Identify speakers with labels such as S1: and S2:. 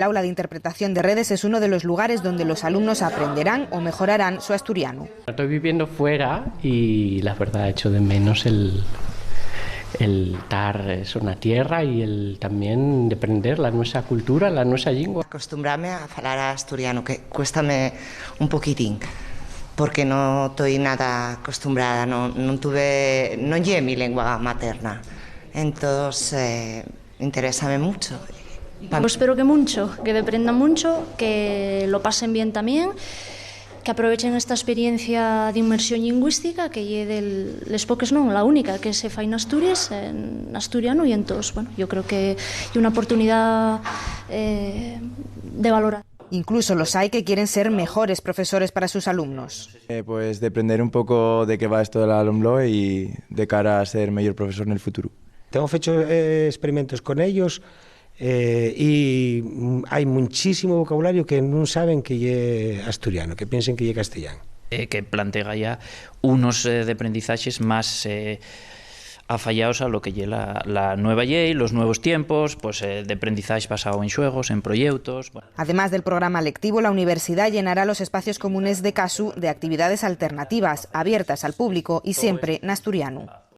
S1: El aula de interpretación de redes es uno de los lugares donde los alumnos aprenderán o mejorarán su asturiano.
S2: Estoy viviendo fuera y la verdad echo de menos el estar en la tierra y el también de aprender la nuestra cultura, la nuestra lengua.
S3: Acostumbrarme a hablar asturiano, que cuéstame un poquitín, porque no estoy nada acostumbrada, no llevo mi lengua materna, entonces interésame mucho.
S4: Pues espero que mucho, que aprendan mucho, que lo pasen bien también, que aprovechen esta experiencia de inmersión lingüística, que lle les poques non, la única que se fai en Asturias, en asturiano, y entonces, bueno, yo creo que hay una oportunidad de valorar.
S1: Incluso los hay que quieren ser mejores profesores para sus alumnos.
S5: Pues de aprender un poco de qué va esto del alumno y de cara a ser mejor profesor en el futuro.
S6: Tengo hecho experimentos con ellos y hay muchísimo vocabulario que no saben que es asturiano, que piensen que es castellano.
S7: Que plantea ya unos de aprendizajes más afallados a lo que lleva la nueva ley, los nuevos tiempos, pues de aprendizaje basado en juegos, en proyectos. Bueno.
S1: Además del programa lectivo, la universidad llenará los espacios comunes de CASU de actividades alternativas, abiertas al público y siempre en asturiano.